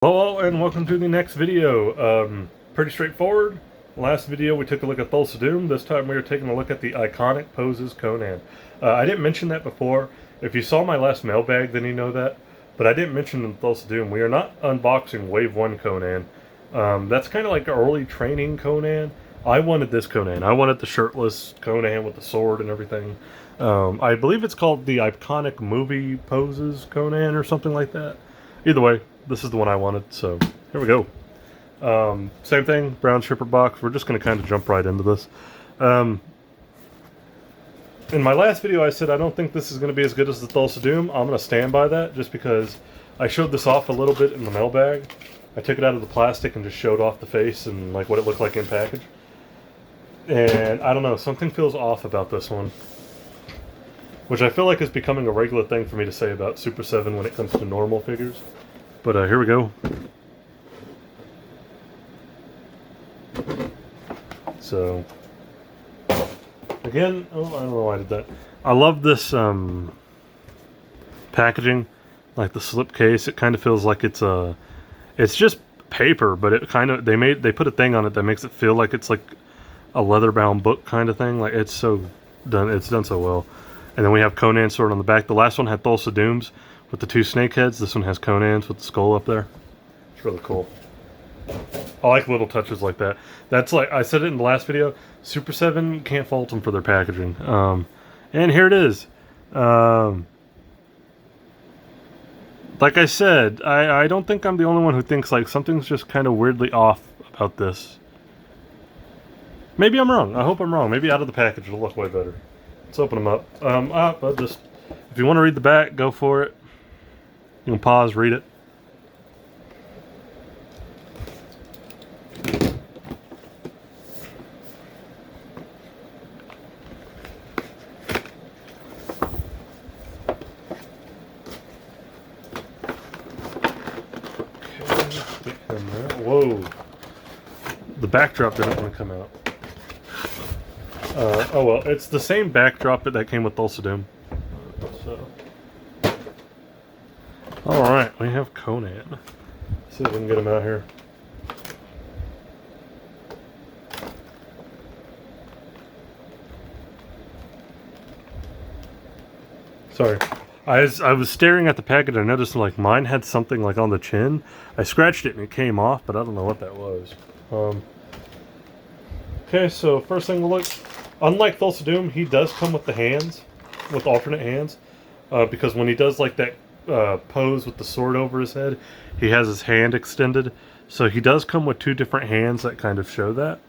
Hello and welcome to the next video. Pretty straightforward. Last video we took a look at Thulsa Doom. This time we are taking a look at the iconic poses Conan. I didn't mention that before. If you saw my last mailbag, then you know that. But I didn't mention in Thulsa Doom. We are not unboxing Wave 1 Conan. That's kind of like early training Conan. I wanted this Conan. I wanted the shirtless Conan with the sword and everything. I believe it's called the iconic movie poses Conan or something like that. Either way, this is the one I wanted, so here we go. Same thing, brown shipper box. We're just going to kind of jump right into this. In my last video I said I don't think this is going to be as good as the Thulsa Doom. I'm going to stand by that just because I showed this off a little bit in the mailbag. I took it out of the plastic and just showed off the face and like what it looked like in package. And I don't know, something feels off about this one. Which I feel like is becoming a regular thing for me to say about Super7 when it comes to normal figures. But here we go. So, again, oh, I don't know why I did that. I love this packaging, like the slip case. It kind of feels like it's just paper, but it kind of they put a thing on it that makes it feel like it's like a leather-bound book kind of thing. Like it's done so well. And then we have Conan Sword on the back. The last one had Thulsa Dooms with the two snake heads. This one has Conan's with the skull up there. It's really cool. I like little touches like that. That's like, I said it in the last video, Super7 can't fault them for their packaging. And here it is. Like I said, I don't think I'm the only one who thinks like something's just kind of weirdly off about this. Maybe I'm wrong. I hope I'm wrong. Maybe out of the package it'll look way better. Let's open them up. But just, if you want to read the back, go for it. You can pause, read it. Whoa. The backdrop didn't want to come out. Oh well, it's the same backdrop that came with Thulsa Doom. So. Alright, we have Conan. Let's see if we can get him out here. Sorry. I was staring at the package and I noticed like mine had something like on the chin. I scratched it and it came off, but I don't know what that was. Okay, so first thing we'll look. Unlike Thulsa Doom, he does come with the hands, with alternate hands, because when he does like that pose with the sword over his head, he has his hand extended. So he does come with two different hands that kind of show that.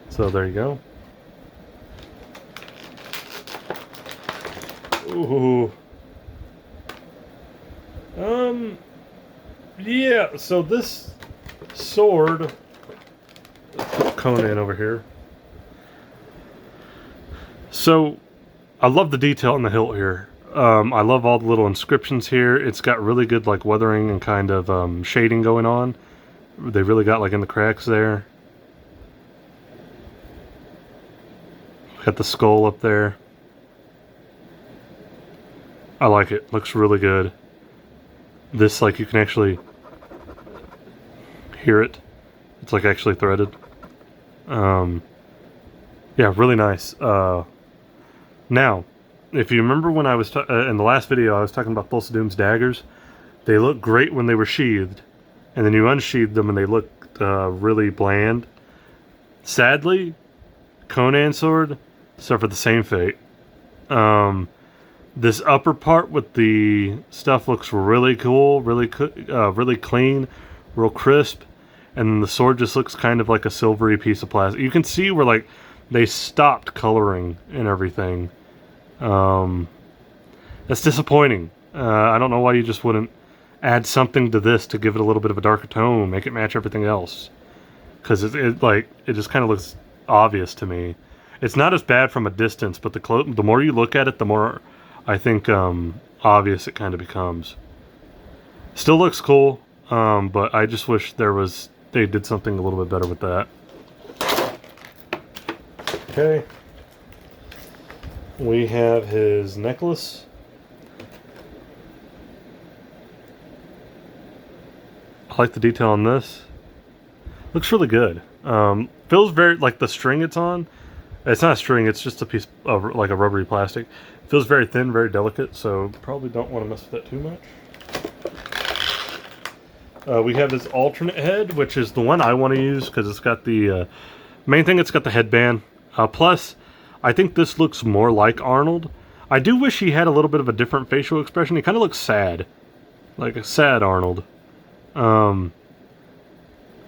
So there you go. Ooh. Yeah, so this sword, let's put Conan over here. So, I love the detail on the hilt here. I love all the little inscriptions here. It's got really good like weathering and kind of shading going on. They really got like in the cracks there. Got the skull up there. I like it. Looks really good. This, like, you can actually hear it. It's like actually threaded. Yeah, really nice. Now, if you remember when I was in the last video, I was talking about Thulsa Doom's daggers. They look great when they were sheathed, and then you unsheathed them and they looked really bland. Sadly, Conan Sword suffered the same fate. This upper part with the stuff looks really cool, really clean, real crisp, and then the sword just looks kind of like a silvery piece of plastic. You can see where like they stopped coloring and everything. That's disappointing. I don't know why you just wouldn't add something to this to give it a little bit of a darker tone, make it match everything else. Because it just kind of looks obvious to me. It's not as bad from a distance, but the more you look at it, the more I think obvious it kind of becomes. Still looks cool, but I just wish they did something a little bit better with that. Okay. We have his necklace. I like the detail on this. Looks really good. Feels very, like the string it's on. It's not a string, it's just a piece of like a rubbery plastic. Feels very thin, very delicate, so probably don't want to mess with that too much. We have this alternate head, which is the one I want to use because it's got the main thing, it's got the headband. Plus, I think this looks more like Arnold. I do wish he had a little bit of a different facial expression. He kind of looks sad. Like a sad Arnold. But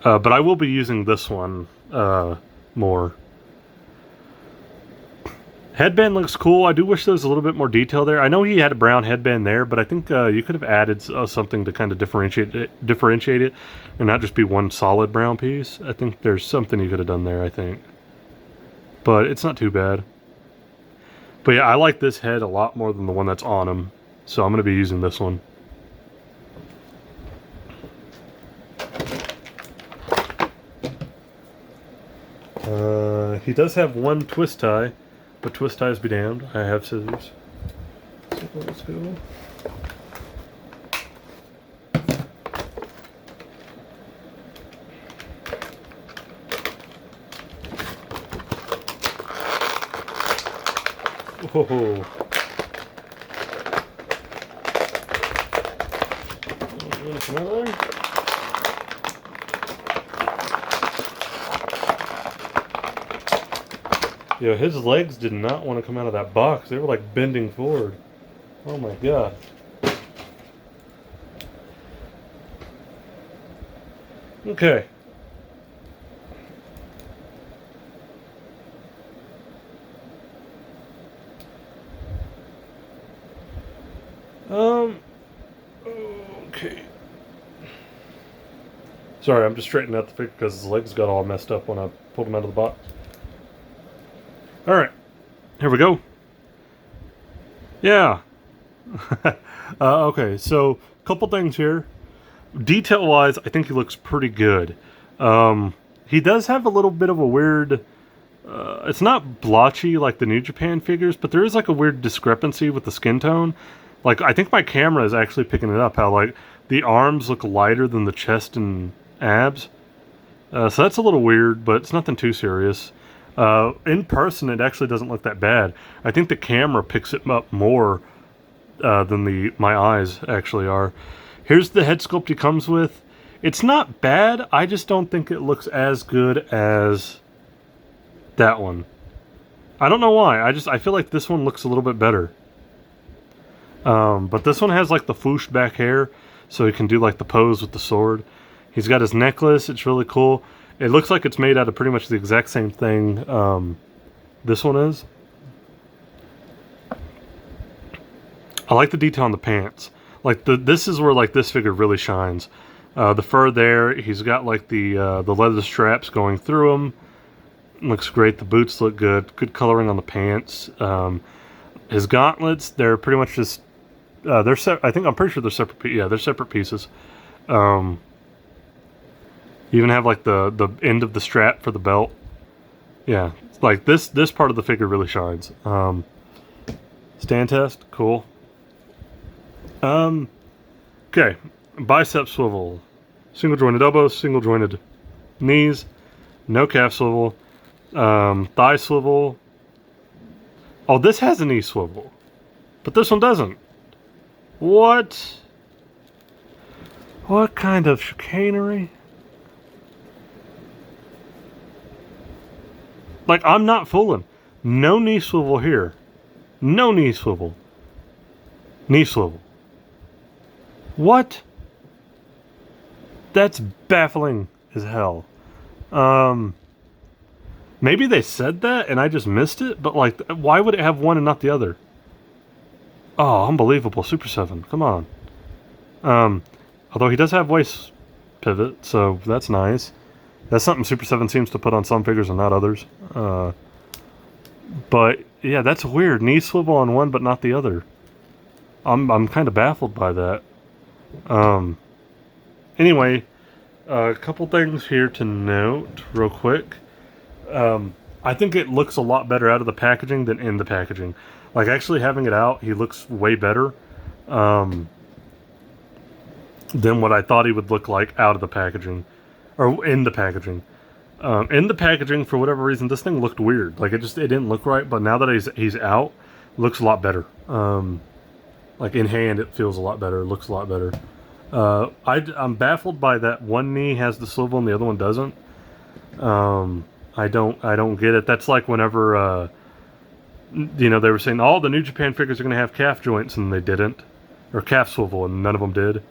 I will be using this one more. Headband looks cool. I do wish there was a little bit more detail there. I know he had a brown headband there, but I think you could have added something to kind of differentiate it and not just be one solid brown piece. I think there's something you could have done there, I think. But it's not too bad. But yeah, I like this head a lot more than the one that's on him. So I'm going to be using this one. He does have one twist tie, but twist ties be damned. I have scissors. So let's go. Whoa. Another. Yo, his legs did not want to come out of that box. They were like bending forward. Oh my god. Okay. Okay. Sorry, I'm just straightening out the figure because his legs got all messed up when I pulled him out of the box. Alright, here we go. Yeah. Okay, so a couple things here. Detail-wise, I think he looks pretty good. He does have a little bit of a weird... it's not blotchy like the New Japan figures, but there is like a weird discrepancy with the skin tone. Like, I think my camera is actually picking it up, how like the arms look lighter than the chest and abs. So that's a little weird, but it's nothing too serious. In person, it actually doesn't look that bad. I think the camera picks it up more than my eyes actually are. Here's the head sculpt he comes with. It's not bad. I just don't think it looks as good as that one. I don't know why. I feel like this one looks a little bit better. But this one has like the fooshed back hair, so he can do like the pose with the sword. He's got his necklace. It's really cool. It looks like it's made out of pretty much the exact same thing this one is. I like the detail on the pants. Like this is where like this figure really shines. The fur there. He's got like the leather straps going through him. Looks great. The boots look good. Good coloring on the pants. His gauntlets. They're pretty much just. I'm pretty sure they're separate. Yeah, they're separate pieces. You even have like the end of the strap for the belt. Yeah, like this part of the figure really shines. Stand test, cool. Okay, bicep swivel, single jointed elbows, single jointed knees, no calf swivel, thigh swivel. Oh, this has a knee swivel, but this one doesn't. What? What kind of chicanery? Like, I'm not fooling. No knee swivel here. No knee swivel. Knee swivel. What? That's baffling as hell. Maybe they said that and I just missed it, but like, why would it have one and not the other? Oh, unbelievable. Super7. Come on. Although he does have waist pivot, so that's nice. That's something Super7 seems to put on some figures and not others. But yeah, that's weird. Knee swivel on one, but not the other. I'm kind of baffled by that. Anyway, a couple things here to note real quick. I think it looks a lot better out of the packaging than in the packaging. Like, actually having it out, he looks way better. than what I thought he would look like out of the packaging, or in the packaging. In the packaging, for whatever reason, this thing looked weird. Like it didn't look right. But now that he's out, it looks a lot better. Like in hand, it feels a lot better. It looks a lot better. I'm baffled by that one knee has the swivel and the other one doesn't. I don't get it. That's like whenever they were saying all the New Japan figures are going to have calf joints and they didn't, or calf swivel and none of them did.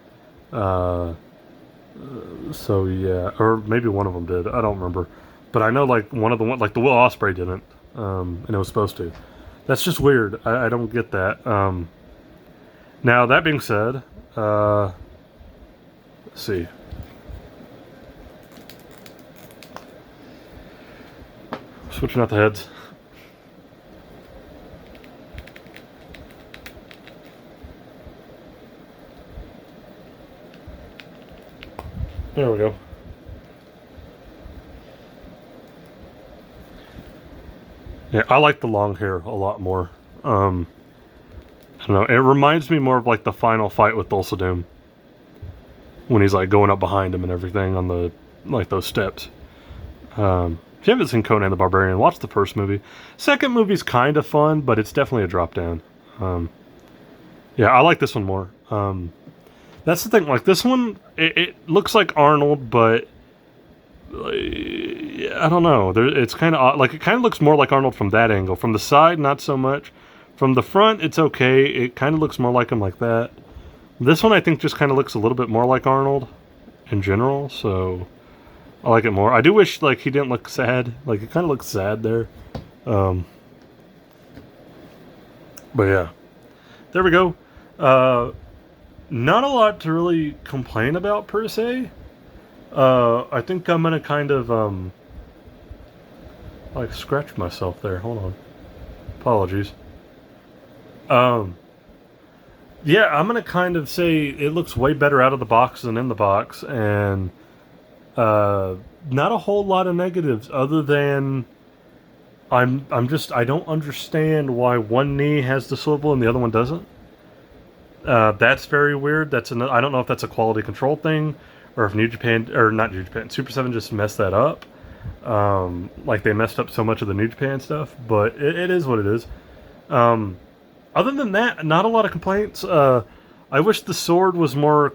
So yeah, or maybe one of them did. I don't remember, but I know like like the Will Ospreay didn't, and it was supposed to. That's just weird. I don't get that. Now that being said, let's see. Switching out the heads. There we go. Yeah, I like the long hair a lot more. I don't know. It reminds me more of like the final fight with Dulce-Doom, when he's like going up behind him and everything on the those steps. If you haven't seen Conan the Barbarian, watch the first movie. Second movie's kind of fun, but it's definitely a drop down. Yeah, I like this one more. That's the thing. Like this one, it looks like Arnold, but I don't know. It's kind of odd. Like it kind of looks more like Arnold from that angle. From the side, not so much. From the front, it's okay. It kind of looks more like him like that. This one, I think, just kind of looks a little bit more like Arnold in general. So I like it more. I do wish like he didn't look sad. Like it kind of looks sad there. But yeah, there we go. Not a lot to really complain about per se. I think I'm gonna kind of like scratch myself there. Hold on. Apologies. Yeah, I'm gonna kind of say it looks way better out of the box than in the box, and not a whole lot of negatives other than I don't understand why one knee has the swivel and the other one doesn't. That's very weird. I don't know if that's a quality control thing, or if New Japan, or not New Japan, Super7 just messed that up. Like they messed up so much of the New Japan stuff, but it is what it is. Other than that, not a lot of complaints. I wish the sword was more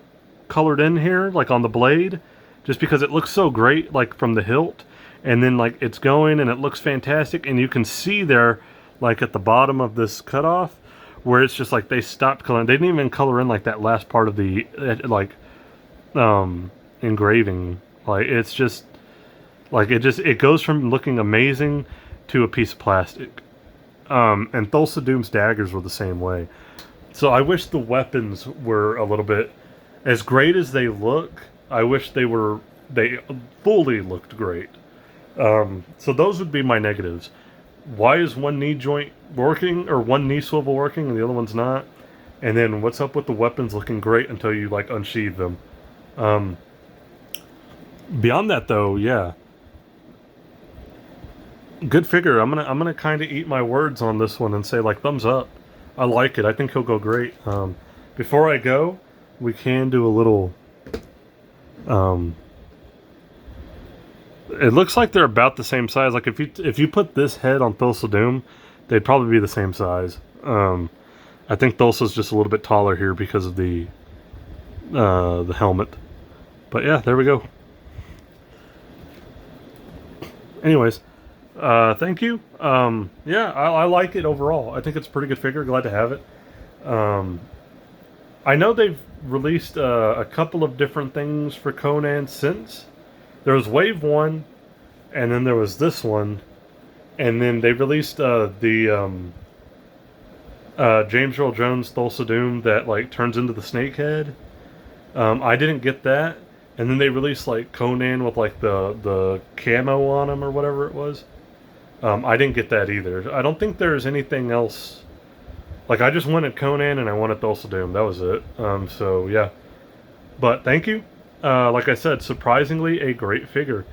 colored in here, like on the blade, just because it looks so great, like from the hilt, and then like it's going and it looks fantastic, and you can see there, like at the bottom of this cutoff, where it's just like they stopped coloring. They didn't even color in like that last part of the engraving. Like it's just like it goes from looking amazing to a piece of plastic. And Dulce-Doom's daggers were the same way. So I wish the weapons were a little bit as great as they look. I wish they fully looked great. So those would be my negatives. Why is one knee joint working, or one knee swivel working and the other one's not? And then what's up with the weapons looking great until you like unsheath them? Beyond that though, yeah. Good figure. I'm gonna kind of eat my words on this one and say like thumbs up. I like it. I think he'll go great. Before I go, we can do a little. It looks like they're about the same size. Like if you put this head on Dulce-Doom, they'd probably be the same size. I think Dulce's just a little bit taller here because of the helmet. But yeah, there we go. Anyways. Thank you. Yeah, I like it overall. I think it's a pretty good figure. Glad to have it. I know they've released a couple of different things for Conan since. There was Wave 1, and then there was this one, and then they released the James Earl Jones Dulce-Doom that like turns into the snake head. I didn't get that. And then they released like Conan with like the camo on him or whatever it was. I didn't get that either. I don't think there's anything else. Like I just wanted Conan and I wanted Dulce-Doom. That was it. So yeah. But thank you. Like I said, surprisingly a great figure.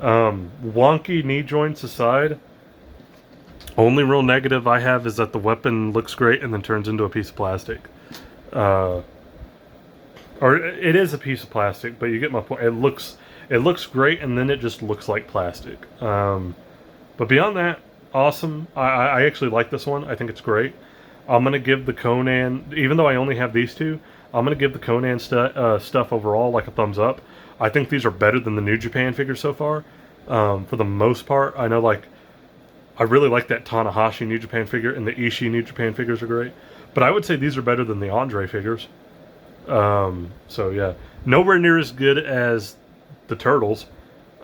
Wonky knee joints aside, only real negative I have is that the weapon looks great and then turns into a piece of plastic. or it is a piece of plastic, but you get my point. It looks great, and then it just looks like plastic. But beyond that, awesome. I actually like this one. I think it's great. I'm gonna give the Conan, even though I only have these two, I'm gonna give the Conan stuff overall like a thumbs up. I think these are better than the New Japan figures so far. For the most part, I know like I really like that Tanahashi New Japan figure, and the Ishii New Japan figures are great. But I would say these are better than the Andre figures. So yeah, nowhere near as good as the Turtles.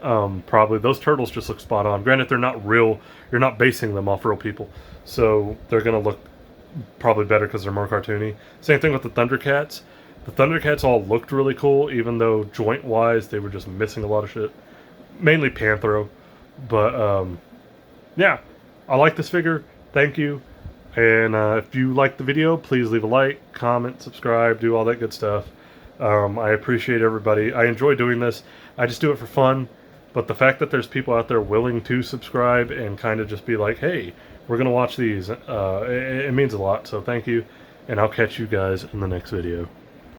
Probably those Turtles just look spot on. Granted, they're not real. You're not basing them off real people, so they're gonna look probably better because they're more cartoony. Same thing with the Thundercats. The Thundercats all looked really cool, even though joint-wise they were just missing a lot of shit. Mainly Panthro, but yeah, I like this figure. Thank you. And if you liked the video, please leave a like, comment, subscribe, do all that good stuff. I appreciate everybody. I enjoy doing this. I just do it for fun. But the fact that there's people out there willing to subscribe and kind of just be like, hey, we're going to watch these, it means a lot. So thank you. And I'll catch you guys in the next video.